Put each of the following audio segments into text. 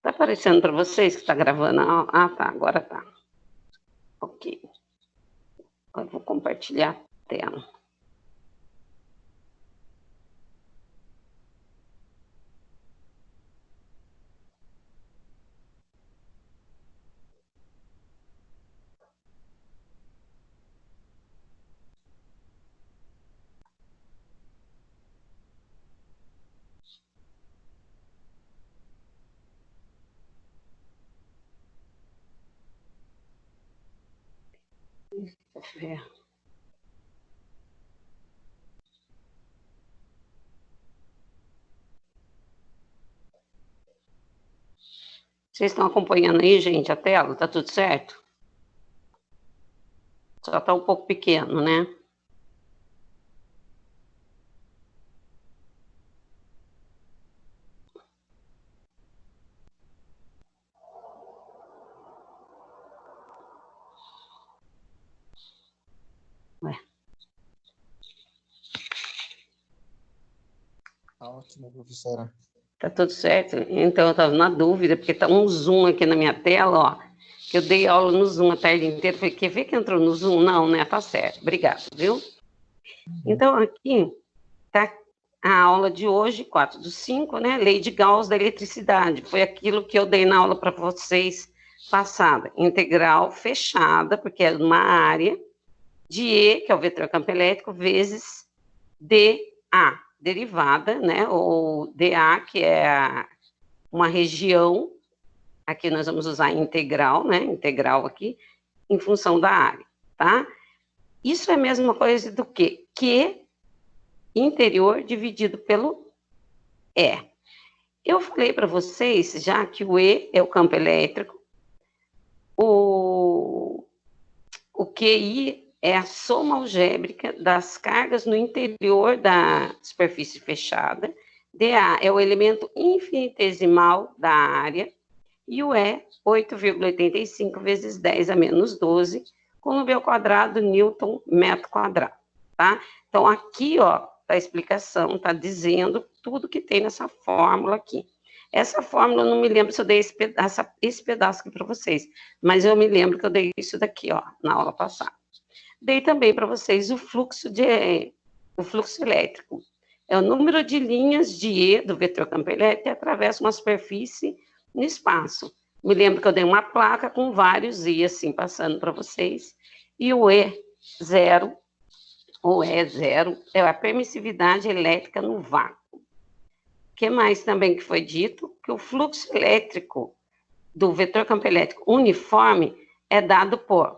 Tá aparecendo para vocês que está gravando? Ah, tá, agora tá. Ok. Agora eu vou compartilhar a tela. Deixa eu ver. Vocês estão acompanhando aí, gente, a tela? Tá tudo certo? Só tá um pouco pequeno, né? Ué. Ótimo, professora. Tá tudo certo? Então, eu estava na dúvida, porque tá um zoom aqui na minha tela, ó, que eu dei aula no Zoom a tarde inteira. Falei, quer ver que entrou no Zoom? Não, né? Tá certo. Obrigada, viu? Então, aqui tá a aula de hoje, 4/5, né? Lei de Gauss da eletricidade. Foi aquilo que eu dei na aula para vocês passada. Integral fechada, porque é uma área, de E, que é o vetor campo elétrico, vezes dA, derivada, né? Ou dA, que é uma região, aqui nós vamos usar integral, né? Integral aqui, em função da área, tá? Isso é a mesma coisa do que Q interior dividido pelo E. Eu falei para vocês já que o E é o campo elétrico, o QI é a soma algébrica das cargas no interior da superfície fechada, dA é o elemento infinitesimal da área, e o E, 8,85 vezes 10 a menos 12, coulomb ao quadrado, Newton, metro quadrado, tá? Então, aqui, ó, tá a explicação, tá dizendo tudo que tem nessa fórmula aqui. Essa fórmula, eu não me lembro se eu dei esse pedaço aqui para vocês, mas eu me lembro que eu dei isso daqui, ó, na aula passada. Dei também para vocês o fluxo elétrico. É o número de linhas de E do vetor campo elétrico que atravessa uma superfície no espaço. Me lembro que eu dei uma placa com vários I, assim, passando para vocês. E o E0, ou E0, é a permissividade elétrica no vácuo. O que mais também que foi dito? Que o fluxo elétrico do vetor campo elétrico uniforme é dado por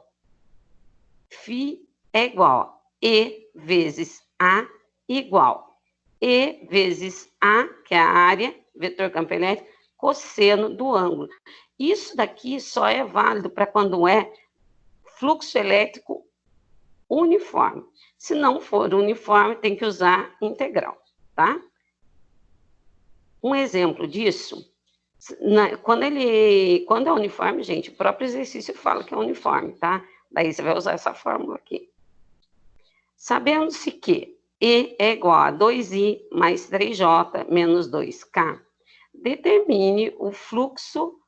Φ é igual a E vezes A igual E vezes A, que é a área, vetor campo elétrico, cosseno do ângulo. Isso daqui só é válido para quando é fluxo elétrico uniforme. Se não for uniforme, tem que usar integral, tá? Um exemplo disso, quando é uniforme, gente, o próprio exercício fala que é uniforme, tá? Daí você vai usar essa fórmula aqui. Sabendo-se que E é igual a 2I mais 3J menos 2K, determine o fluxo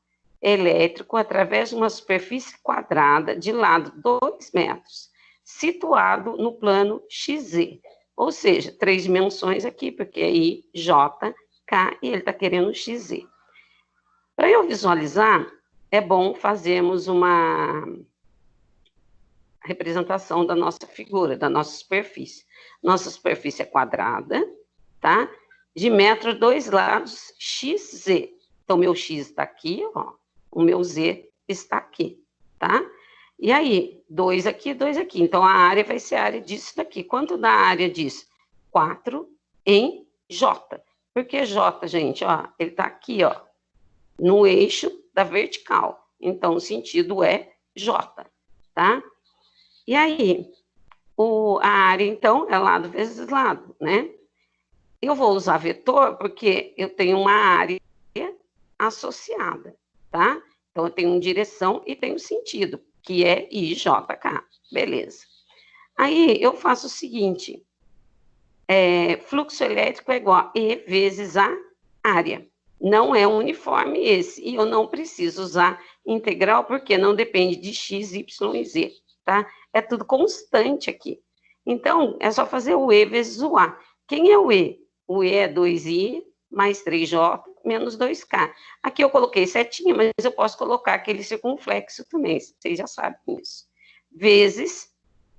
elétrico através de uma superfície quadrada de lado 2 metros, situado no plano XZ, ou seja, 3 dimensões aqui, porque é I, J, K, e ele está querendo XZ. Para eu visualizar, é bom fazermos uma representação da nossa figura, da nossa superfície. Nossa superfície é quadrada, tá? De metro, 2 lados, XZ. Então, meu X está aqui, ó. O meu Z está aqui, tá? E aí, 2 aqui, 2 aqui. Então, a área vai ser a área disso daqui. Quanto dá a área disso? 4 em J. Por que J, gente? Ó, ele está aqui, ó, no eixo da vertical. Então, o sentido é J, tá? E aí, a área, então, é lado vezes lado, né? Eu vou usar vetor porque eu tenho uma área associada, tá? Então, eu tenho direção e tenho sentido, que é IJK, beleza. Aí, eu faço o seguinte, fluxo elétrico é igual a E vezes a área, Não é uniforme esse, e eu não preciso usar integral, porque não depende de x, y e z, tá? É tudo constante aqui. Então, é só fazer o e vezes o a. Quem é o e? O e é 2i mais 3j menos 2k. Aqui eu coloquei setinha, mas eu posso colocar aquele circunflexo também, vocês já sabem isso. Vezes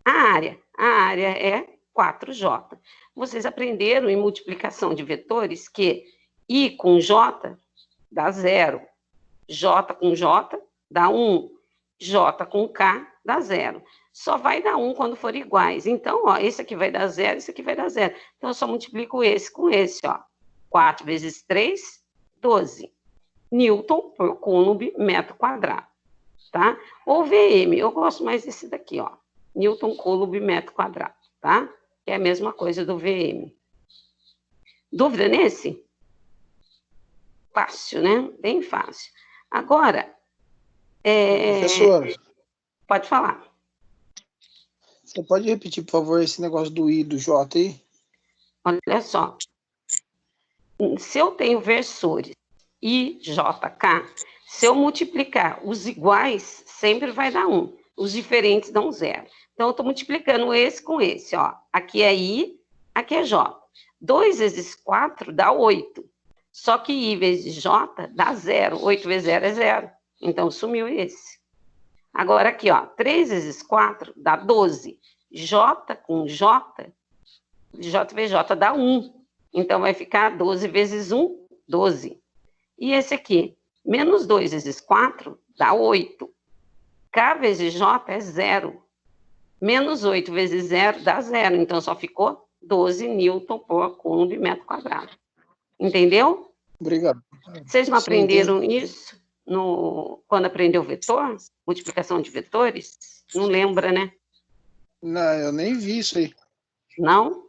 a área. A área é 4j. Vocês aprenderam em multiplicação de vetores que I com J dá 0, J com J dá 1, J com K dá 0. Só vai dar 1 quando for iguais. Então, ó, esse aqui vai dar 0, esse aqui vai dar 0. Então, eu só multiplico esse com esse, ó. 4 vezes 3, 12. Newton por Coulomb, metro quadrado, tá? Ou VM, eu gosto mais desse daqui, ó. Newton Coulomb, metro quadrado, tá? Que é a mesma coisa do VM. Dúvida nesse? Fácil, né? Bem fácil. Agora, Professora, pode falar. você pode repetir, por favor, esse negócio do I e do J aí? Olha só. Se eu tenho versores I, J, K, se eu multiplicar os iguais, sempre vai dar 1. Os diferentes dão 0. Então, eu estou multiplicando esse com esse, ó. Aqui é I, aqui é J. 2 vezes 4 dá 8. Só que I vezes J dá 0. 8 vezes 0 é 0. Então, sumiu esse. Agora aqui, ó. 3 vezes 4 dá 12. J com J, J vezes J dá 1. Então, vai ficar 12 vezes 1, 12. E esse aqui, menos 2 vezes 4 dá 8. K vezes J é 0. Menos 8 vezes 0 dá 0. Então, só ficou 12 newton por Coulomb metro quadrado. Entendeu? Obrigado. Vocês não Sim, aprenderam isso quando aprendeu vetor? Multiplicação de vetores? Não lembra, né? Não, eu nem vi isso aí. Não?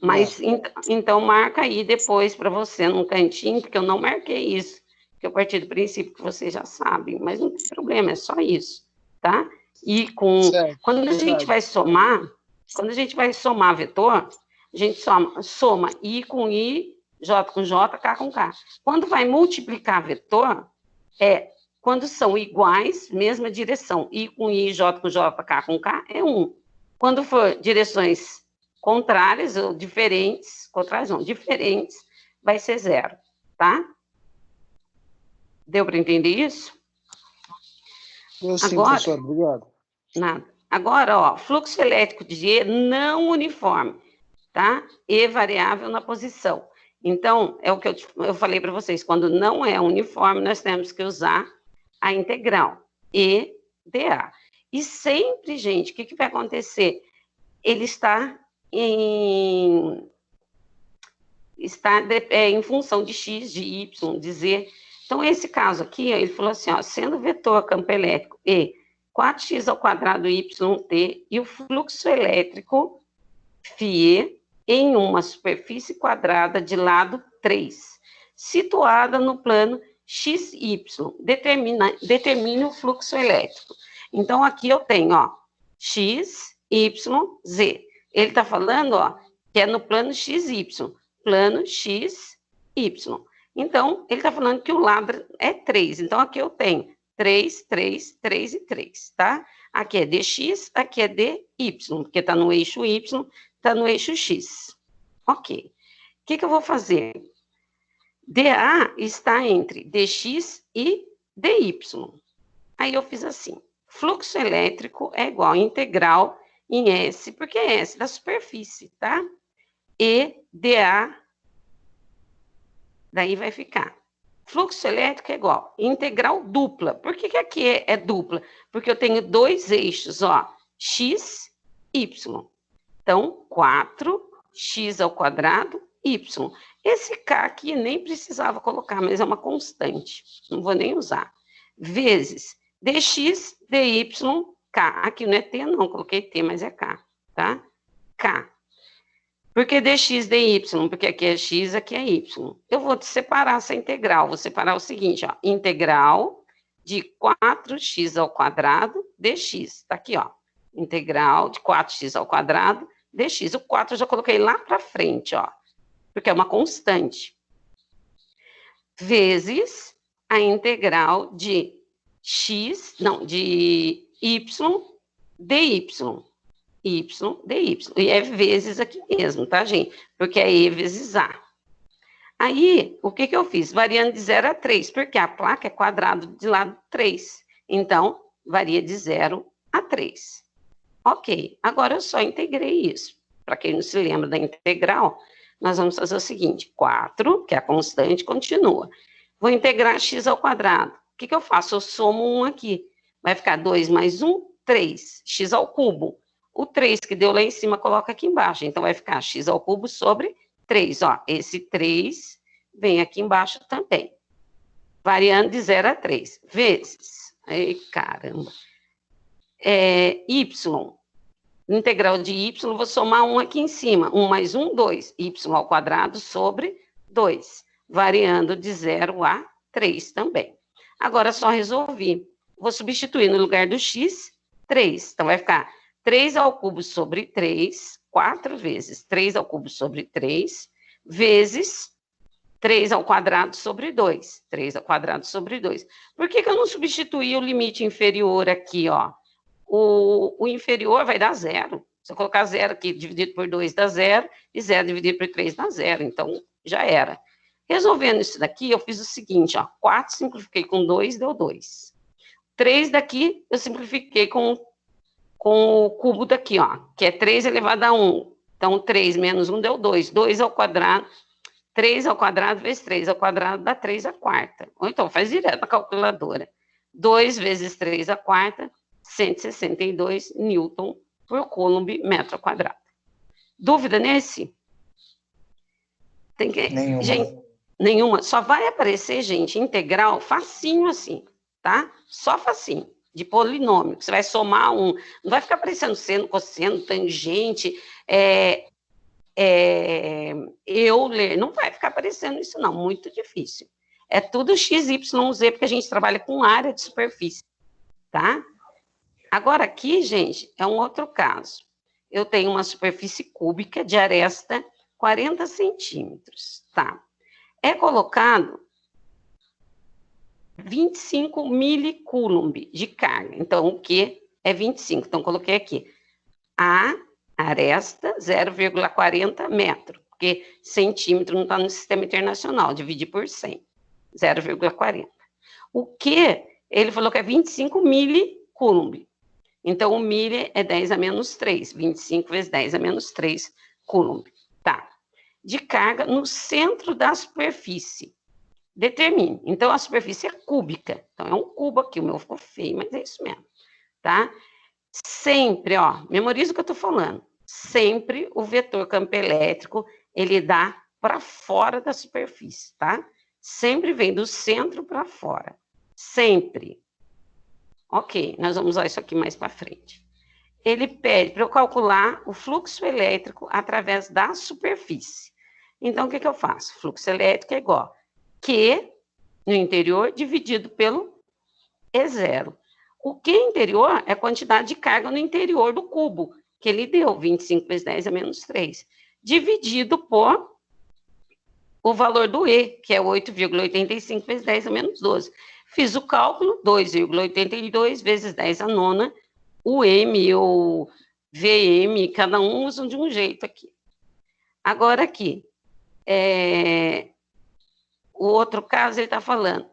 Mas então marca aí depois para você num cantinho, porque eu não marquei isso. Porque eu parti do princípio que vocês já sabem, mas não tem problema, é só isso, tá? E quando a gente vai somar, vetor, a gente soma I com I, J com J, K com K. Quando vai multiplicar vetor, quando são iguais, mesma direção, I com I, J com J, K com K, é 1. Quando for direções contrárias ou diferentes, diferentes, vai ser 0, tá? Deu para entender isso? Sim, agora, professor, obrigado. Nada. Agora, ó, fluxo elétrico de E não uniforme, tá? E variável na posição. Então, é o que eu falei para vocês, quando não é uniforme, nós temos que usar a integral, E dA. E sempre, gente, o que vai acontecer? Ele está em função de x, de y, de z. Então, esse caso aqui, ele falou assim, ó, sendo vetor campo elétrico E 4x ao quadrado YT e o fluxo elétrico φE em uma superfície quadrada de lado 3, situada no plano XY, determine o fluxo elétrico. Então, aqui eu tenho, ó, X, Y, Z. Ele está falando, ó, que é no plano XY, plano XY. Então, ele está falando que o lado é 3. Então, aqui eu tenho 3, 3, 3 e 3, tá? Aqui é dx, aqui é dy, porque está no eixo y, está no eixo x. Ok. O que eu vou fazer? dA está entre dx e dy. Aí eu fiz assim. Fluxo elétrico é igual a integral em S, porque é S da superfície, tá? E dA, daí vai ficar. Fluxo elétrico é igual a integral dupla. Por que aqui é dupla? Porque eu tenho dois eixos, ó, x, y. Então, 4x ao quadrado, y. Esse k aqui nem precisava colocar, mas é uma constante. Não vou nem usar. Vezes dx, dy, k. Aqui não é t, não. Coloquei t, mas é k, tá? K. Por que dx, dy? Porque aqui é x, aqui é y. Eu vou separar essa integral. Vou separar o seguinte, ó. Integral de 4x ao quadrado dx. Tá aqui, ó. Integral de 4x ao quadrado dx. O 4 eu já coloquei lá para frente, ó. Porque é uma constante. vezes a integral de de y dy. Y dy. E é vezes aqui mesmo, tá, gente? Porque é e vezes a. Aí, o que eu fiz? Variando de 0 a 3, porque a placa é quadrado de lado 3. Então, varia de 0 a 3. Ok, agora eu só integrei isso. Para quem não se lembra da integral, nós vamos fazer o seguinte: 4, que é a constante, continua. Vou integrar x ao quadrado. O que eu faço? Eu somo 1 aqui. Vai ficar 2 mais 1, 3. X ao cubo. O 3 que deu lá em cima, coloca aqui embaixo. Então, vai ficar x ao cubo sobre 3. Ó, esse 3 vem aqui embaixo também. Variando de 0 a 3. Vezes. Ai, caramba. Y. Integral de y, vou somar 1 aqui em cima. 1 mais 1, 2. Y ao quadrado sobre 2. Variando de 0 a 3 também. Agora, só resolvi. Vou substituir no lugar do x, 3. Então, vai ficar 3 ao cubo sobre 3, 4 vezes 3 ao cubo sobre 3, vezes 3 ao quadrado sobre 2. 3 ao quadrado sobre 2. Por que eu não substituí o limite inferior aqui, ó? O inferior vai dar 0. Se eu colocar 0 aqui, dividido por 2 dá 0, e 0 dividido por 3 dá 0. Então, já era. Resolvendo isso daqui, eu fiz o seguinte, ó. 4 simplifiquei com 2, deu 2. 3 daqui, eu simplifiquei com o cubo daqui, ó, que é 3 elevado a 1. Então, 3 menos 1 deu 2. 2 ao quadrado, 3 ao quadrado vezes 3 ao quadrado dá 3 à quarta. Ou então, faz direto na calculadora. 2 vezes 3 à quarta, 162 Newton por Coulomb metro quadrado. Dúvida nesse? Tem que... Nenhuma. Gente, nenhuma. Só vai aparecer, gente, integral facinho assim, tá? Só facinho, de polinômio. Você vai somar um... Não vai ficar aparecendo seno, cosseno, tangente, Euler. Não vai ficar aparecendo isso, não. Muito difícil. É tudo x, y, z, porque a gente trabalha com área de superfície, tá? Agora aqui, gente, é um outro caso. Eu tenho uma superfície cúbica de aresta 40 centímetros, tá? É colocado 25 milicoulomb de carga. Então, o que é 25? Então, coloquei aqui. A aresta 0,40 metro, porque centímetro não está no sistema internacional, dividir por 100. 0,40. O que? Ele falou que é 25 milicoulomb. Então, o milli é 10 a menos 3. 25 vezes 10 a menos 3 coulomb. Tá. De carga no centro da superfície. Determine. Então, a superfície é cúbica. Então, é um cubo aqui. O meu ficou feio, mas é isso mesmo. Tá? Sempre, ó, memoriza o que eu estou falando. Sempre o vetor campo elétrico, ele dá para fora da superfície, tá? Sempre vem do centro para fora. Sempre. Ok, nós vamos usar isso aqui mais para frente. Ele pede para eu calcular o fluxo elétrico através da superfície. Então, o que eu faço? Fluxo elétrico é igual a Q no interior dividido pelo E0. O Q interior é a quantidade de carga no interior do cubo, que ele deu, 25 vezes 10 a menos 3, dividido por o valor do E, que é 8,85 vezes 10 a menos 12. Fiz o cálculo, 2,82 vezes 10 a nona, o M ou VM, cada um usa de um jeito aqui. Agora aqui, o outro caso ele está falando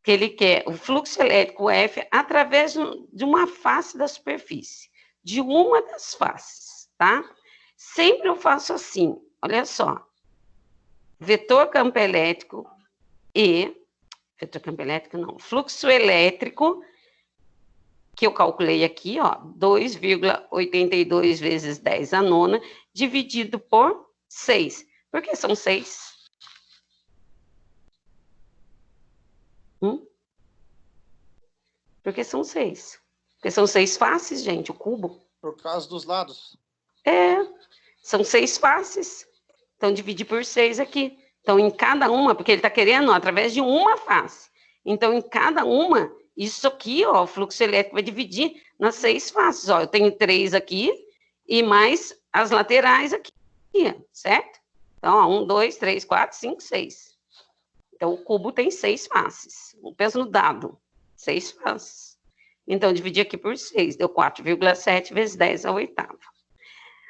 que ele quer o fluxo elétrico F através de uma face da superfície, de uma das faces, tá? Sempre eu faço assim, olha só, vetor campo elétrico e... Vetor campo elétrico, não. Fluxo elétrico, que eu calculei aqui, ó, 2,82 vezes 10 a nona, dividido por 6. Por que são 6? Porque são 6. Porque são 6 faces, gente, o cubo. Por causa dos lados. São 6 faces. Então, dividir por 6 aqui. Então, em cada uma, porque ele está querendo, ó, através de uma face. Então, em cada uma, isso aqui, ó, o fluxo elétrico vai dividir nas 6 faces. Ó, eu tenho 3 aqui e mais as laterais aqui, certo? Então, ó, 1, 2, 3, 4, 5, 6. Então, o cubo tem 6 faces. Pensa no dado, 6 faces. Então, dividi aqui por 6, deu 4,7 vezes 10 à oitava.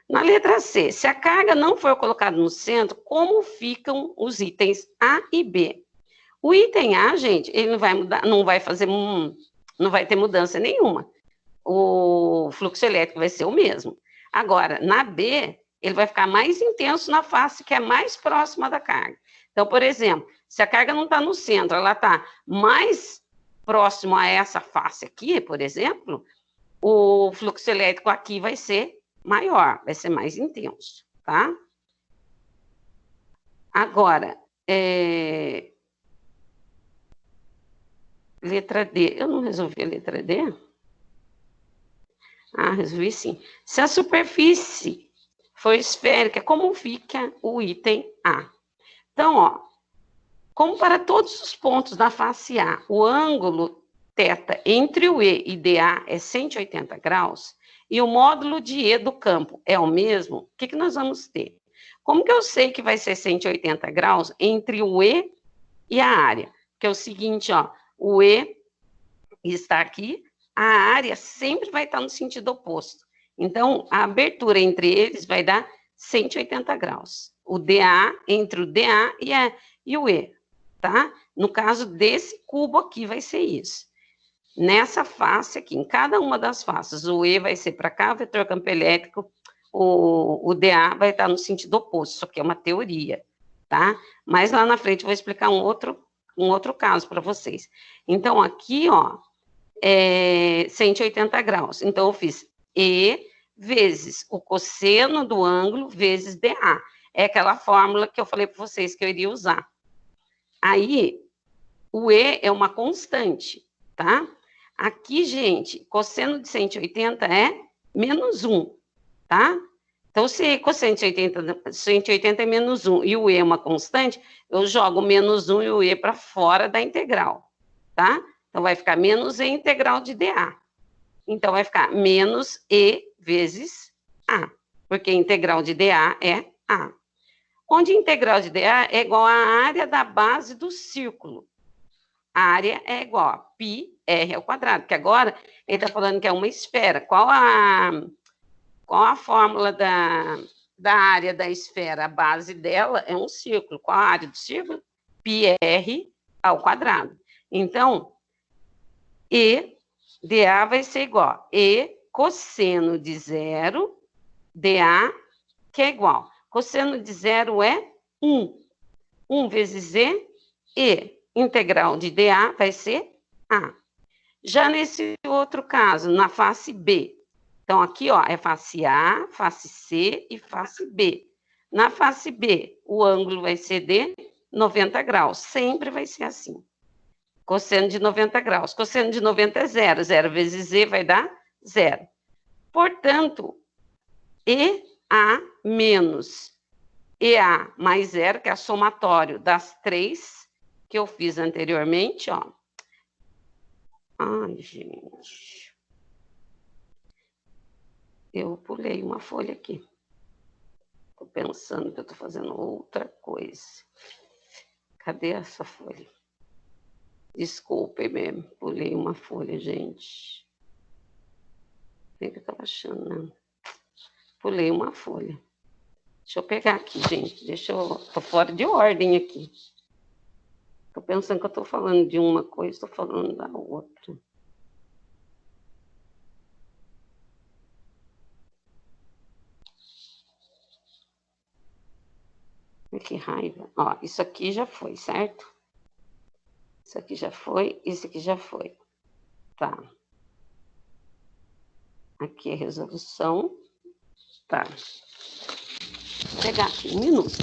Na letra C, se a carga não for colocada no centro, como ficam os itens A e B? O item A, gente, ele não vai mudar, não vai ter mudança nenhuma. O fluxo elétrico vai ser o mesmo. Agora, na B, ele vai ficar mais intenso na face que é mais próxima da carga. Então, por exemplo, se a carga não está no centro, ela está mais próximo a essa face aqui, por exemplo, o fluxo elétrico aqui vai ser maior, vai ser mais intenso, tá? Agora, letra D. Eu não resolvi a letra D? Ah, resolvi sim. Se a superfície for esférica, como fica o item A? Então, ó, como para todos os pontos da face A, o ângulo θ entre o E e DA é 180 graus, e o módulo de E do campo é o mesmo, o que nós vamos ter? Como que eu sei que vai ser 180 graus entre o E e a área? Que é o seguinte, ó, o E está aqui, a área sempre vai estar no sentido oposto. Então, a abertura entre eles vai dar 180 graus. O DA, entre o DA e o E, tá? No caso desse cubo aqui, vai ser isso. Nessa face aqui, em cada uma das faces, o E vai ser para cá, o vetor campo elétrico, o DA vai estar no sentido oposto, isso aqui é uma teoria, tá? Mas lá na frente eu vou explicar um outro caso para vocês. Então, aqui, ó, 180 graus. Então, eu fiz E vezes o cosseno do ângulo vezes DA. É aquela fórmula que eu falei para vocês que eu iria usar. Aí, o E é uma constante, tá? Aqui, gente, cosseno de 180 é menos 1, tá? Então, se cosseno de 180 é menos 1 e o E é uma constante, eu jogo menos 1 e o E para fora da integral, tá? Então, vai ficar menos E integral de dA. Então, vai ficar menos E vezes A, porque a integral de dA é A. Onde a integral de dA é igual à área da base do círculo. A área é igual a πr ao quadrado, que agora ele está falando que é uma esfera. Qual a fórmula da área da esfera? A base dela é um círculo. Qual a área do círculo? πr ao quadrado. Então, E dA vai ser igual a E cosseno de zero, dA, que é igual. Cosseno de zero é 1. 1 vezes E integral de dA vai ser A. Já nesse outro caso, na face B. Então, aqui, ó, é face A, face C e face B. Na face B, o ângulo vai ser de 90 graus. Sempre vai ser assim. Cosseno de 90 graus. Cosseno de 90 é zero. 0 vezes E vai dar zero. Portanto, EA menos EA mais zero, que é a somatório das três que eu fiz anteriormente, ó. Ai, gente. Eu pulei uma folha aqui. Estou pensando que eu estou fazendo outra coisa. Cadê essa folha? Desculpem mesmo, pulei uma folha, gente. O que eu estava achando, né? Pulei uma folha. Deixa eu pegar aqui, gente. Tô fora de ordem aqui. Tô pensando que eu tô falando de uma coisa, tô falando da outra. Que raiva. Ó, isso aqui já foi, certo? Isso aqui já foi, isso aqui já foi. Tá. Aqui é resolução. Tá. Vou pegar aqui, um minuto.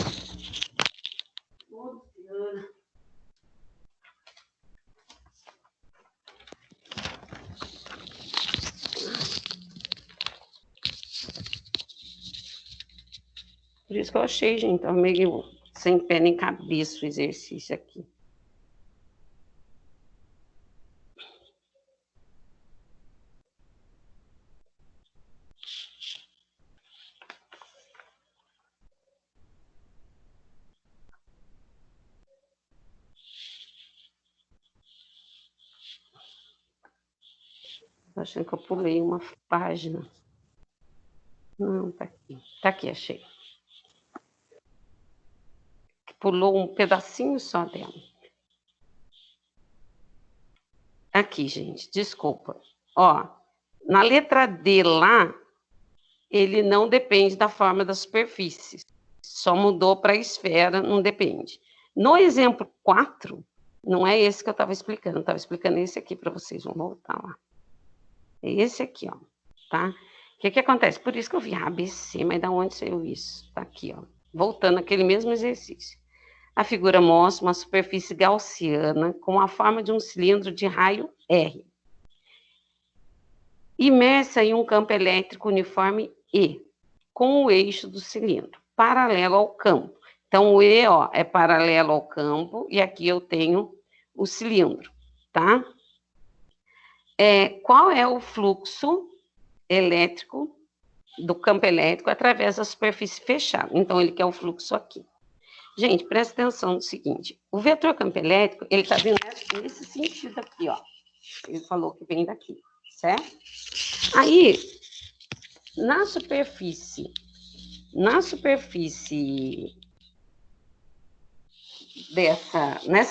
Por isso que eu achei, gente, tá meio sem pé nem cabeça o exercício aqui. Tô achando que eu pulei uma página. Não, tá aqui. Tá aqui, achei. Pulou um pedacinho só dela. Aqui, gente, desculpa. Ó, na letra D lá, ele não depende da forma da superfície. Só mudou para a esfera, não depende. No exemplo 4, não é esse que eu estava explicando. Eu estava explicando esse aqui para vocês. Vamos voltar lá. É esse aqui, ó. Tá? O que acontece? Por isso que eu vi ABC, mas da onde saiu isso? Tá aqui, ó. Voltando àquele mesmo exercício. A figura mostra uma superfície gaussiana com a forma de um cilindro de raio R, imersa em um campo elétrico uniforme E, com o eixo do cilindro, paralelo ao campo. Então, o E, ó, é paralelo ao campo, e aqui eu tenho o cilindro, tá? Qual é o fluxo elétrico do campo elétrico através da superfície fechada? Então, ele quer o fluxo aqui. Gente, presta atenção no seguinte, o vetor campo elétrico, ele está vindo nesse sentido aqui, ó. Ele falou que vem daqui, certo? Aí, nessa superfície nessa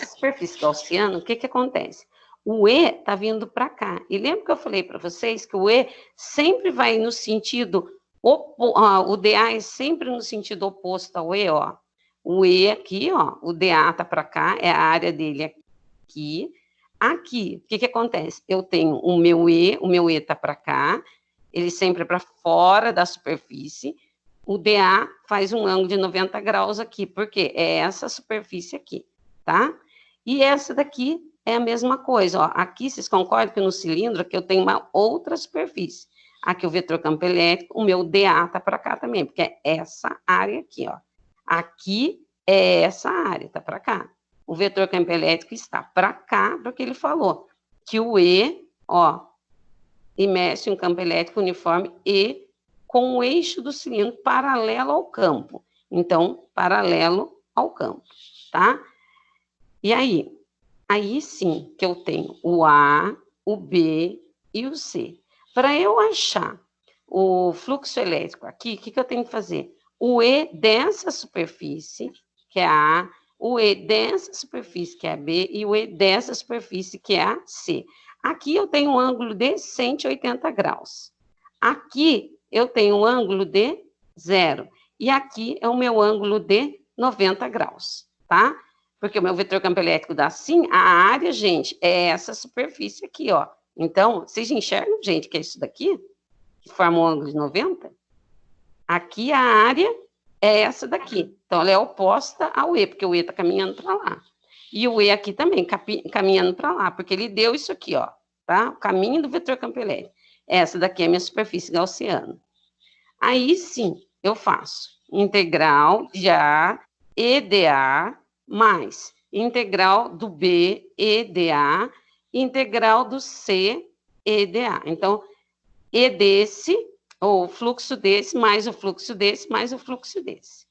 superfície gaussiana, o que acontece? O E está vindo para cá. E lembra que eu falei para vocês que o E sempre vai no sentido, o DA é sempre no sentido oposto ao E, ó. O E aqui, ó, o DA está para cá, é a área dele aqui. Aqui, o que acontece? Eu tenho o meu E está para cá, ele sempre é para fora da superfície. O DA faz um ângulo de 90 graus aqui, porque é essa superfície aqui, tá? E essa daqui é a mesma coisa, ó. Aqui, vocês concordam que no cilindro aqui eu tenho uma outra superfície. Aqui o vetor campo elétrico, o meu DA tá para cá também, porque é essa área aqui, ó. Aqui é essa área, tá para cá. O vetor campo elétrico está para cá, porque ele falou que o E, ó, imerso em um campo elétrico uniforme E com o eixo do cilindro paralelo ao campo. Então, paralelo ao campo, tá? E aí? Aí sim que eu tenho o A, o B e o C. Para eu achar o fluxo elétrico aqui, o que eu tenho que fazer? O E dessa superfície, que é a A, o E dessa superfície, que é a B, e o E dessa superfície, que é a C. Aqui eu tenho um ângulo de 180 graus. Aqui eu tenho um ângulo de 0. E aqui é o meu ângulo de 90 graus, tá? Porque o meu vetor campo elétrico dá assim, a área, gente, é essa superfície aqui, ó. Então, vocês enxergam, gente, que é isso daqui? Que forma um ângulo de 90? Aqui a área é essa daqui. Então, ela é oposta ao E, porque o E está caminhando para lá. E o E aqui também, caminhando para lá, porque ele deu isso aqui, ó, tá? O caminho do vetor campo elétrico. Essa daqui é a minha superfície gaussiana. Aí, sim, eu faço integral de A, EDA, mais integral do B, EDA, integral do C, EDA. Então, E desse, ou fluxo desse, mais o fluxo desse, mais o fluxo desse.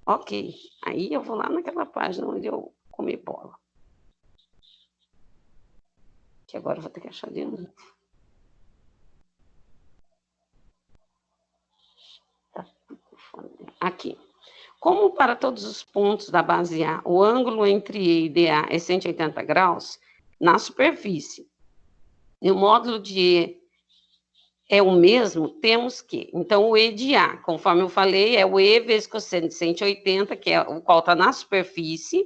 Ok. Aí eu vou lá naquela página onde eu comi bola. Que agora eu vou ter que achar de novo. Tá. Aqui. Como para todos os pontos da base A, o ângulo entre E e DA é 180 graus, na superfície, e o módulo de E é o mesmo, temos que, então, o E de A, conforme eu falei, é o E vezes cosseno de 180, que é o qual está na superfície,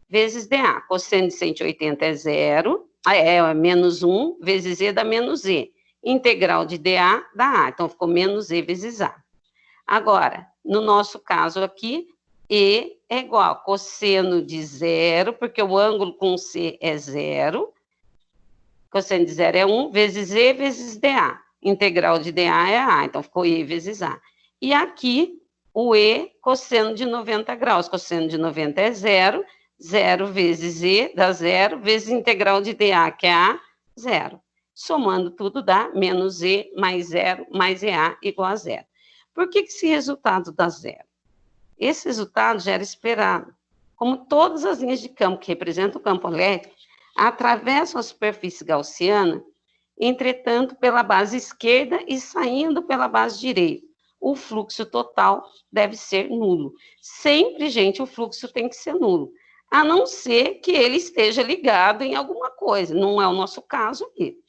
vezes DA. Cosseno de 180 é 0, é menos 1, vezes E dá menos E. Integral de DA dá A, então ficou menos E vezes A. Agora, no nosso caso aqui, E é igual a cosseno de 0, porque o ângulo com C é 0, cosseno de 0 é 1, vezes E vezes DA. Integral de DA é A, então ficou E vezes A. E aqui, o E, cosseno de 90 graus. Cosseno de 90 é 0, 0 vezes E dá 0, vezes integral de DA, que é A, 0. Somando tudo dá menos E mais 0 mais EA igual a 0. Por que esse resultado dá 0? Esse resultado já era esperado. Como todas as linhas de campo que representam o campo elétrico atravessam a superfície gaussiana, entretanto, pela base esquerda e saindo pela base direita. O fluxo total deve ser nulo. Sempre, gente, o fluxo tem que ser nulo, a não ser que ele esteja ligado em alguma coisa. Não é o nosso caso aqui,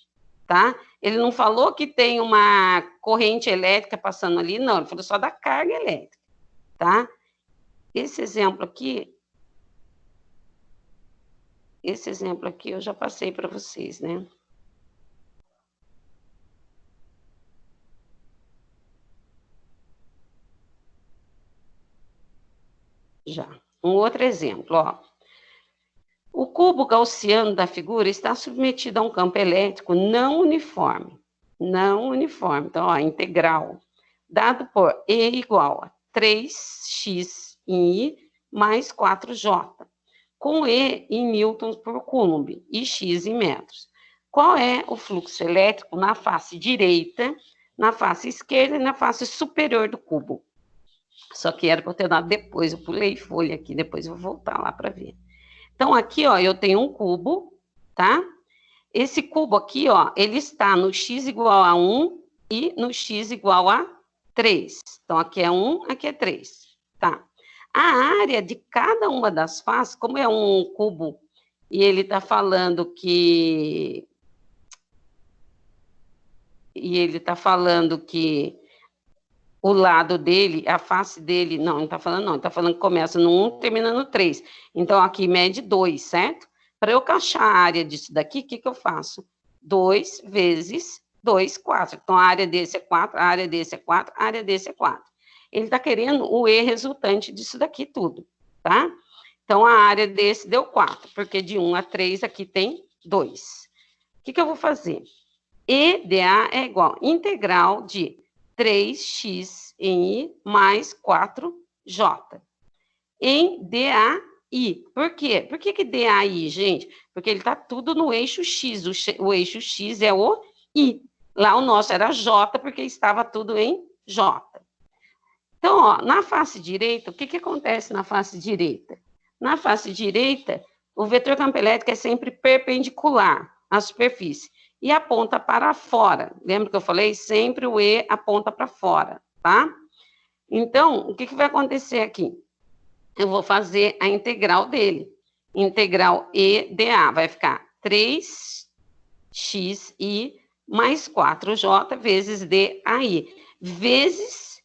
tá? Ele não falou que tem uma corrente elétrica passando ali, não. Ele falou só da carga elétrica, tá? Esse exemplo aqui eu já passei para vocês, né? Já. Um outro exemplo, ó. O cubo gaussiano da figura está submetido a um campo elétrico não uniforme. Não uniforme. Então, ó, integral. Dado por E igual a 3x em I mais 4J. Com E em newtons por coulomb e X em metros. Qual é o fluxo elétrico na face direita, na face esquerda e na face superior do cubo? Só que era para eu ter dado depois, eu pulei folha aqui, depois eu vou voltar lá para ver. Então, aqui, ó, eu tenho um cubo, tá? Esse cubo aqui, ó, ele está no x igual a 1 e no x igual a 3. Então, aqui é 1, aqui é 3, tá? A área de cada uma das faces, como é um cubo e ele está falando que... o lado dele, a face dele, não está falando não, ele está falando que começa no 1, termina no 3. Então, aqui mede 2, certo? Para eu achar a área disso daqui, o que eu faço? 2 vezes 2, 4. Então, a área desse é 4, a área desse é 4, a área desse é 4. Ele está querendo o E resultante disso daqui tudo, tá? Então, a área desse deu 4, porque de 1 a 3 aqui tem 2. O que eu vou fazer? EDA é igual a integral de 3x em I mais 4J em DAI. Por quê? Por que DAI, gente? Porque ele está tudo no eixo X. O eixo X é o I. Lá o nosso era J, porque estava tudo em J. Então, ó, na face direita, o que acontece na face direita? Na face direita, o vetor campo elétrico é sempre perpendicular à superfície e aponta para fora. Lembra que eu falei? Sempre o E aponta para fora, tá? Então, o que vai acontecer aqui? Eu vou fazer a integral dele. Integral EDA vai ficar 3xi mais 4j vezes DAI, vezes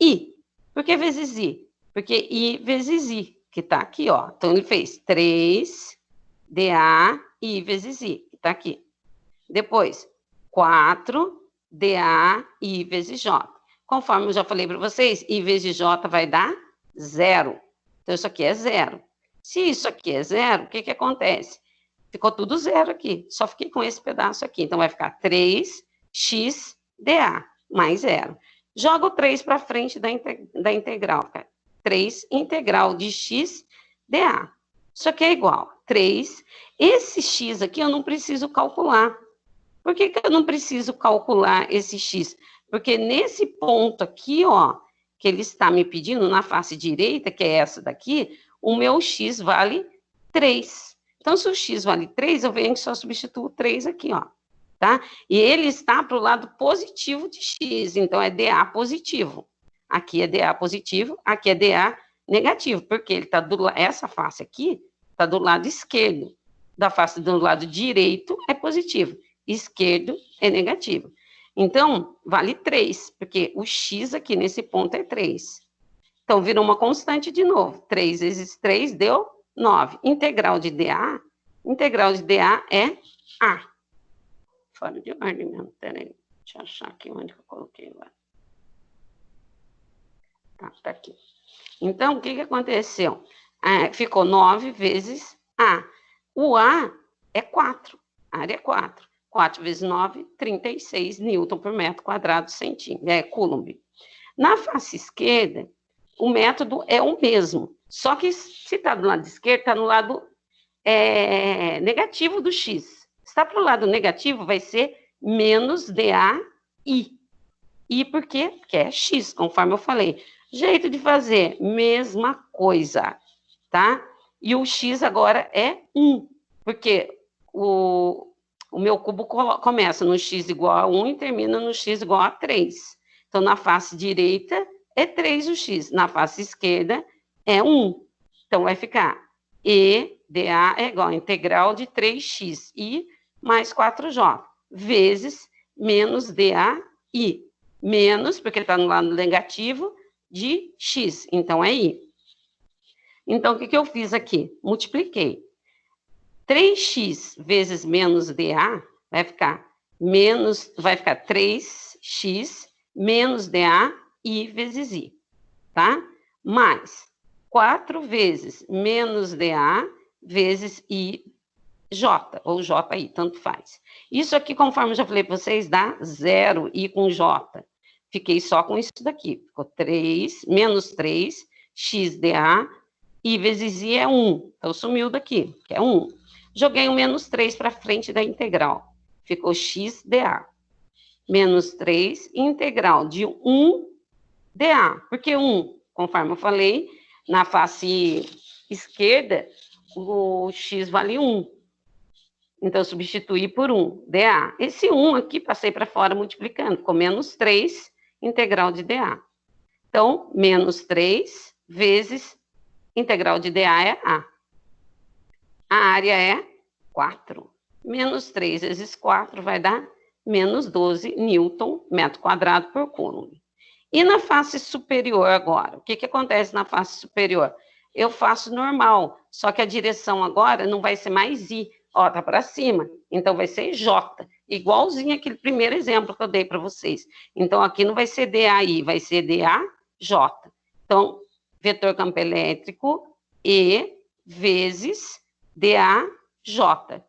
I. Por que vezes I? Porque I vezes I, que está aqui, ó. Então, ele fez 3DAI vezes I, que está aqui. Depois, 4DAI vezes J. Conforme eu já falei para vocês, I vezes J vai dar 0. Então, isso aqui é 0. Se isso aqui é 0, o que acontece? Ficou tudo 0 aqui. Só fiquei com esse pedaço aqui. Então, vai ficar 3xDA mais 0. Joga o 3 para frente da integral. 3 integral de xDA. Isso aqui é igual a 3. Esse x aqui eu não preciso calcular. Por que eu não preciso calcular esse x? Porque nesse ponto aqui, ó, que ele está me pedindo, na face direita, que é essa daqui, o meu x vale 3. Então, se o x vale 3, eu venho e só substituo 3 aqui, ó, tá? E ele está para o lado positivo de x, então é dA positivo. Aqui é dA positivo, aqui é dA negativo, porque ele está essa face aqui está do lado esquerdo. Da face do lado direito é positivo. Esquerdo é negativo. Então, vale 3, porque o x aqui nesse ponto é 3. Então, virou uma constante de novo. 3 vezes 3 deu 9. Integral de dA é A. Fora de ordem mesmo, peraí. Deixa eu achar aqui onde eu coloquei lá. Tá aqui. Então, o que aconteceu? Ficou 9 vezes A. O A é 4. A área é 4. 4 vezes 9, 36 newton por metro quadrado centímetro, coulomb. Na face esquerda, o método é o mesmo, só que se está do lado esquerdo, está no lado negativo do x. Se está para o lado negativo, vai ser menos DAI. E por quê? Porque é x, conforme eu falei. Jeito de fazer, mesma coisa, tá? E o x agora é 1, porque o o meu cubo começa no x igual a 1 e termina no x igual a 3. Então, na face direita é 3 o x, na face esquerda é 1. Então, vai ficar E dA é igual a integral de 3x i mais 4j, vezes menos dAi. Menos, porque está no lado negativo, de x, então é i. Então, o que eu fiz aqui? Multipliquei. 3x vezes menos dA vai ficar 3x menos dA i vezes i, tá? Mais 4 vezes menos dA vezes i j, ou ji, tanto faz. Isso aqui, conforme eu já falei para vocês, dá 0 i com j. Fiquei só com isso daqui. Ficou 3, menos 3, x dA, i vezes i é 1. Então, sumiu daqui, que é 1. Joguei o menos 3 para frente da integral. Ficou x dA. Menos 3, integral de 1 dA. Porque 1, conforme eu falei, na face esquerda, o x vale 1. Então, eu substituí por 1, dA. Esse 1 aqui, passei para fora multiplicando. Ficou menos 3, integral de dA. Então, menos 3 vezes integral de dA é A. A área é 4. Menos 3 vezes 4 vai dar menos 12 newton, metro quadrado por coulomb. E na face superior agora? O que acontece na face superior? Eu faço normal, só que a direção agora não vai ser mais I. Ó, tá para cima. Então, vai ser J. Igualzinho aquele primeiro exemplo que eu dei para vocês. Então, aqui não vai ser DAI, vai ser DAJ. Então, vetor campo elétrico E vezes DAJ.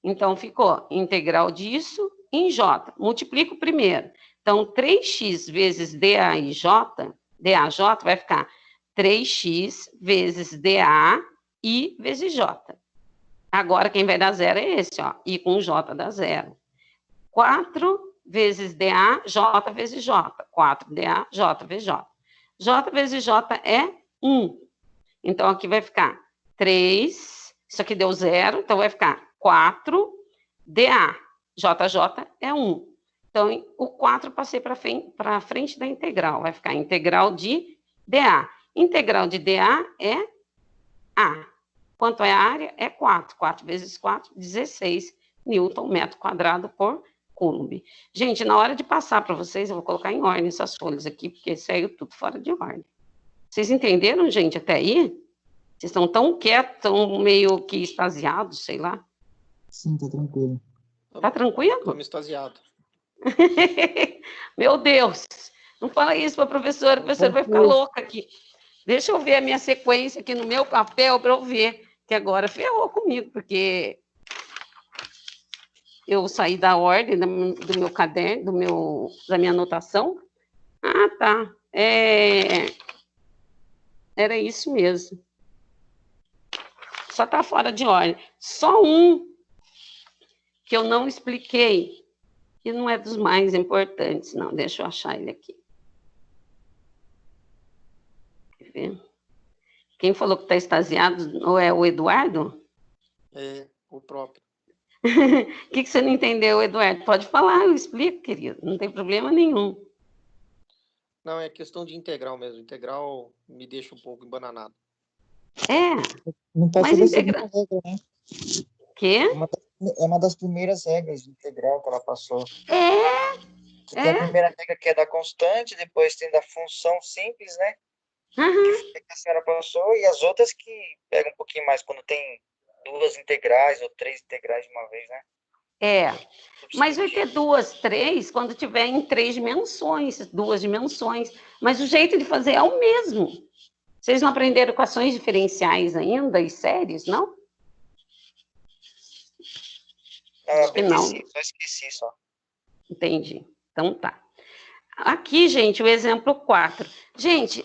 Então, ficou integral disso em J. Multiplico primeiro. Então, 3x vezes DAJ vai ficar 3x vezes DAI vezes J. Agora, quem vai dar zero é esse, ó. I com J dá zero. 4 vezes DA, J vezes J. 4DA, J vezes J. J vezes J é 1. Então, aqui vai ficar 3. Isso aqui deu zero, então vai ficar 4DA. JJ é 1. Então, o 4 passei para a frente da integral. Vai ficar integral de DA. Integral de DA é A. Quanto é a área? É 4. 4 vezes 4, 16 newton, metro quadrado por coulomb. Gente, na hora de passar para vocês, eu vou colocar em ordem essas folhas aqui, porque saiu tudo fora de ordem. Vocês entenderam, gente, até aí? Vocês estão tão quietos, tão meio que extasiados, sei lá. Sim, tá tranquilo. Tá tranquilo? Estamos extasiados. Meu Deus! Não fala isso para a professora vai ficar louca aqui. Deixa eu ver a minha sequência aqui no meu papel para eu ver, que agora ferrou comigo, porque eu saí da ordem do meu caderno, da minha anotação. Ah, tá. Era isso mesmo. Só está fora de ordem. Só um que eu não expliquei, que não é dos mais importantes, não. Deixa eu achar ele aqui. Quer ver? Quem falou que está extasiado ou é o Eduardo? É, o próprio. O que você não entendeu, Eduardo? Pode falar, eu explico, querido. Não tem problema nenhum. Não, é questão de integral mesmo. Integral me deixa um pouco embananado. Não tá mas sobre integral. a regra, né? Quê? É uma das primeiras regras de integral que ela passou. Tem É. a primeira regra que é da constante, depois tem da função simples, né? Uhum. Que a senhora passou, e as outras que pegam um pouquinho mais, quando tem 2 integrais ou 3 integrais de uma vez, né? Mas vai ter 2, 3, quando tiver em 3 dimensões, 2 dimensões. Mas o jeito de fazer é o mesmo. Vocês não aprenderam equações diferenciais ainda e séries, não? Não. Só esqueci, só. Entendi. Então tá. Aqui, gente, o exemplo 4. Gente,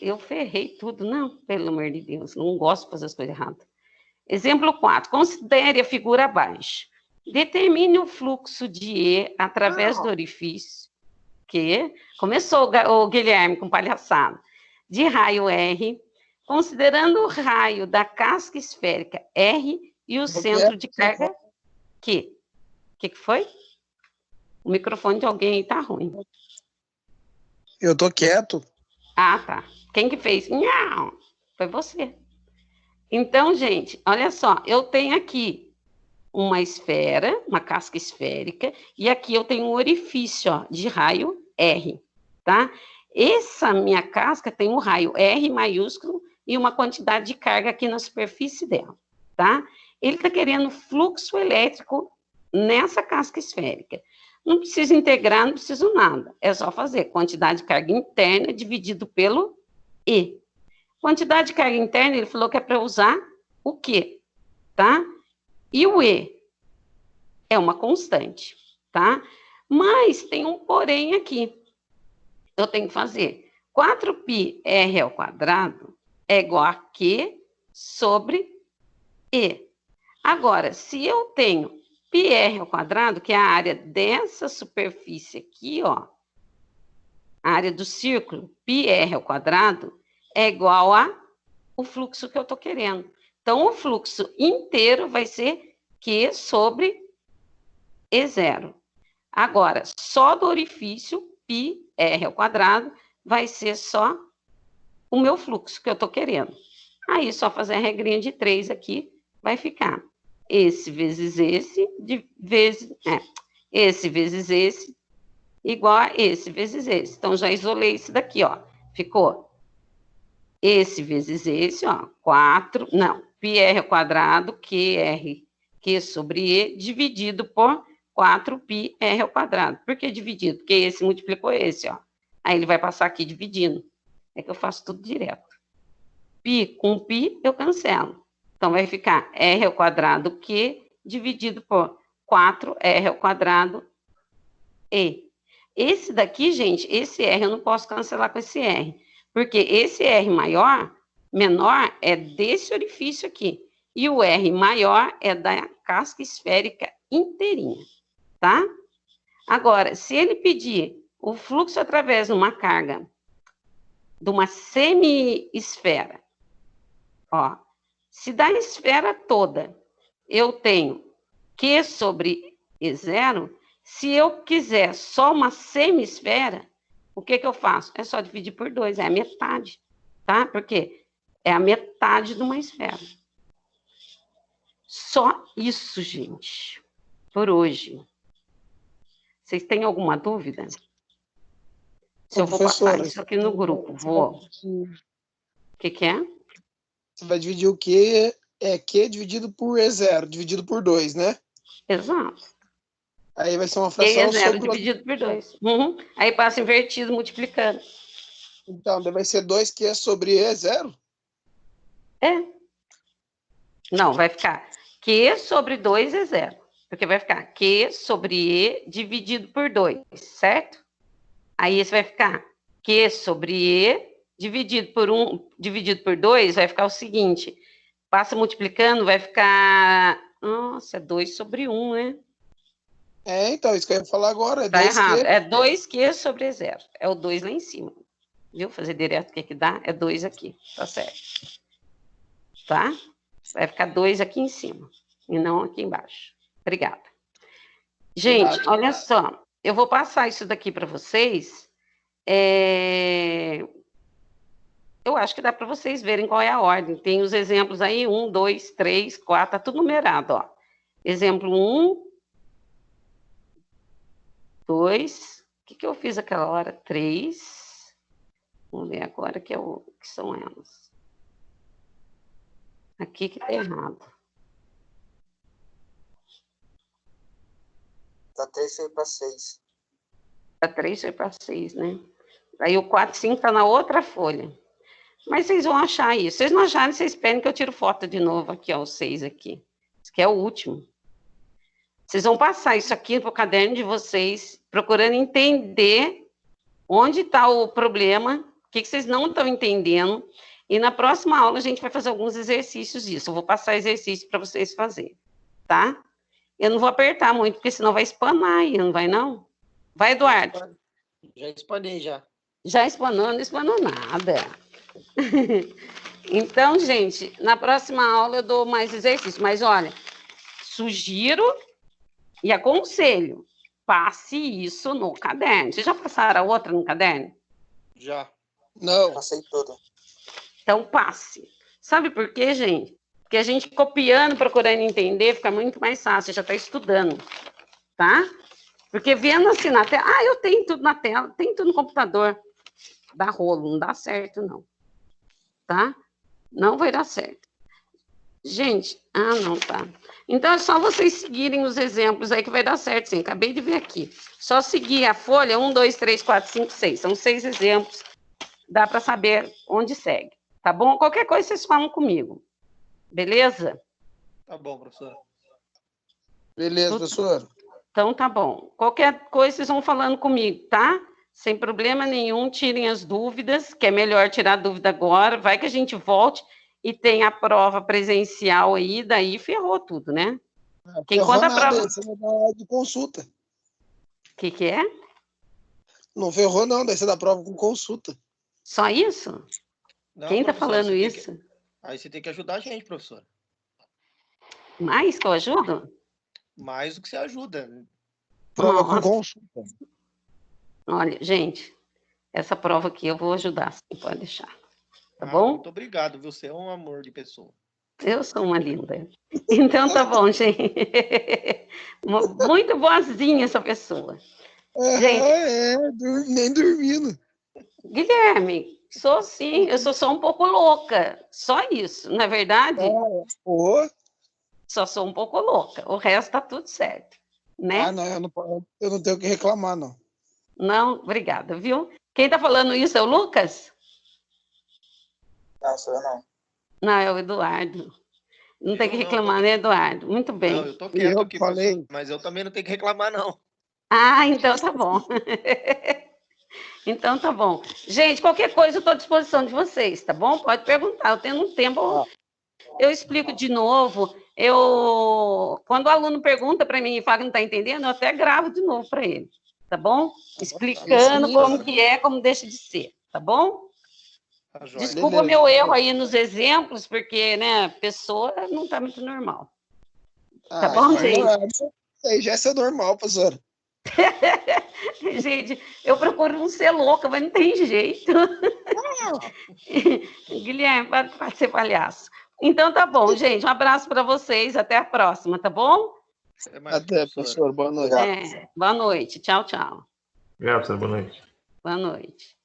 eu ferrei tudo, não? Pelo amor de Deus, não gosto de fazer as coisas erradas. Exemplo 4. Considere a figura abaixo. Determine o fluxo de E através do orifício. Que começou o Guilherme com palhaçada. De raio R, Considerando o raio da casca esférica R e o centro de carga Q. O que foi? O microfone de alguém aí tá ruim. Eu tô quieto. Ah, tá. Quem que fez? Não, foi você. Então, gente, olha só, eu tenho aqui uma esfera, uma casca esférica, e aqui eu tenho um orifício, ó, de raio R, tá? Essa minha casca tem um raio R maiúsculo e uma quantidade de carga aqui na superfície dela, tá? Ele está querendo fluxo elétrico nessa casca esférica. Não precisa integrar, não preciso nada. É só fazer quantidade de carga interna dividido pelo E. Quantidade de carga interna, ele falou que é para usar o Q, tá? E o E é uma constante, tá? Mas tem um porém aqui. Eu tenho que fazer 4πr ao quadrado é igual a Q sobre E. Agora, se eu tenho πr ao quadrado, que é a área dessa superfície aqui, ó, a área do círculo, πr ao quadrado, é igual a o fluxo que eu estou querendo. Então, o fluxo inteiro vai ser Q sobre E0. Agora, só do orifício, πr ao quadrado, vai ser só o meu fluxo que eu estou querendo. Aí, só fazer a regrinha de 3 aqui, vai ficar esse vezes esse, esse vezes esse, igual a esse vezes esse. Então, já isolei esse daqui, ó. Ficou esse vezes esse, ó, 4, não, πr ao quadrado, Q sobre E, dividido por 4πr ao quadrado. Por que dividido? Porque esse multiplicou esse, ó. Aí ele vai passar aqui dividindo. É que eu faço tudo direto. Π com π, eu cancelo. Então, vai ficar r ao quadrado Q dividido por 4r ao quadrado E. Esse daqui, gente, esse R eu não posso cancelar com esse R. Porque esse R menor é desse orifício aqui. E o R maior é da casca esférica inteirinha, tá? Agora, se ele pedir o fluxo através de uma carga de uma semi-esfera, ó, se da esfera toda eu tenho Q sobre E0, se eu quiser só uma semi-esfera, o que eu faço? É só dividir por 2, é a metade, tá? Porque é a metade de uma esfera. Só isso, gente, por hoje. Vocês têm alguma dúvida? Se eu vou passar isso aqui no grupo, vou. O que é? Você vai dividir o Q, Q dividido por E0, dividido por 2, né? Exato. Aí vai ser uma fração E0 sobre... dividido por 2. Uhum. Aí passa invertido, multiplicando. Então, vai ser 2Q sobre E0? É. Não, vai ficar Q sobre 2 é 0. Porque vai ficar Q sobre E dividido por 2, certo? Aí esse vai ficar Q sobre E dividido por 1, dividido por 2, vai ficar o seguinte. Passa multiplicando, vai ficar... Nossa, é 2 sobre 1, né? É, então, isso que eu ia falar agora. É tá 2Q. Errado. É 2Q sobre 0. É o 2 lá em cima. Viu? Fazer direto o que dá? É 2 aqui. Tá certo. Tá? Vai ficar 2 aqui em cima. E não aqui embaixo. Obrigada. Gente, olha só. Eu vou passar isso daqui para vocês. Eu acho que dá para vocês verem qual é a ordem. Tem os exemplos aí. 1, 2, 3, 4. Tá tudo numerado, ó. Exemplo 1. 2, o que eu fiz aquela hora? 3. Vamos ver agora que são elas. Aqui que tá errado. Da 3 foi para 6. Da 3 foi para 6, né? Aí o 4, 5 tá na outra folha. Mas vocês vão achar isso. Se vocês não acharem, vocês esperem que eu tiro foto de novo aqui, ó, o 6 aqui. Esse aqui é o último. Vocês vão passar isso aqui para o caderno de vocês, procurando entender onde está o problema, o que vocês não estão entendendo. E na próxima aula a gente vai fazer alguns exercícios disso. Eu vou passar exercício para vocês fazerem, tá? Eu não vou apertar muito, porque senão vai espanar aí, não vai não? Vai, Eduardo. Já espanei, já. Já espanou? Não espanou nada. Então, gente, na próxima aula eu dou mais exercícios, mas olha, sugiro e aconselho, passe isso no caderno. Vocês já passaram a outra no caderno? Já. Não. Passei tudo. Então, passe. Sabe por quê, gente? Porque a gente copiando, procurando entender, fica muito mais fácil, você já está estudando, tá? Porque vendo assim na tela, eu tenho tudo na tela, tenho tudo no computador. Dá rolo, não dá certo, não. Tá? Não vai dar certo. Gente, não tá. Então é só vocês seguirem os exemplos aí que vai dar certo, sim. Acabei de ver aqui. Só seguir a folha 1, 2, 3, 4, 5, 6. São 6 exemplos. Dá para saber onde segue. Tá bom? Qualquer coisa vocês falam comigo. Beleza? Tá bom, professora. Beleza, professor. Então tá bom. Qualquer coisa vocês vão falando comigo, tá? Sem problema nenhum, tirem as dúvidas, que é melhor tirar dúvida agora. Vai que a gente volte e tem a prova presencial aí, daí ferrou tudo, né? Quem conta a prova... Você vai dar de consulta. O que é? Não ferrou, não. Daí você dá prova com consulta. Só isso? Não, Quem tá professora, falando isso? Aí você tem que ajudar a gente, professora. Mais que eu ajudo? Mais do que você ajuda. Prova com Nossa. consulta. Olha, gente, essa prova aqui eu vou ajudar, sim, pode deixar. Tá bom? Muito obrigado, viu? Você é um amor de pessoa. Eu sou uma linda. Então tá bom, gente. Muito boazinha essa pessoa. Gente, Nem dormindo. Guilherme, sou sim, eu sou só um pouco louca. Só isso, não é verdade? Só sou um pouco louca. O resto tá tudo certo, né? Não, eu não tenho o que reclamar, não. Não, obrigada, viu? Quem tá falando isso é o Lucas? Não, sou eu não. Não, é o Eduardo. Não tem que não, reclamar, né, Eduardo? Muito bem. Não, eu tô quieto Eu aqui, falei. professor, mas eu também não tenho que reclamar, não. Então tá bom. Então tá bom. Gente, qualquer coisa eu estou à disposição de vocês, tá bom? Pode perguntar, eu tenho um tempo, eu explico de novo. Quando o aluno pergunta para mim e fala que não está entendendo, eu até gravo de novo para ele, tá bom? Explicando como que é, como deixa de ser, tá bom? Tá jóia. Desculpa o meu erro aí nos exemplos, porque, né, a pessoa não está muito normal. Tá bom, gente? Isso aí já é normal, professora. Gente, eu procuro não ser louca, mas não tem jeito. Guilherme, pode ser palhaço. Então tá bom, gente. Um abraço para vocês. Até a próxima, tá bom? Até, professor. Boa noite. Boa noite. Tchau, tchau. Obrigado, professor. Boa noite. Boa noite.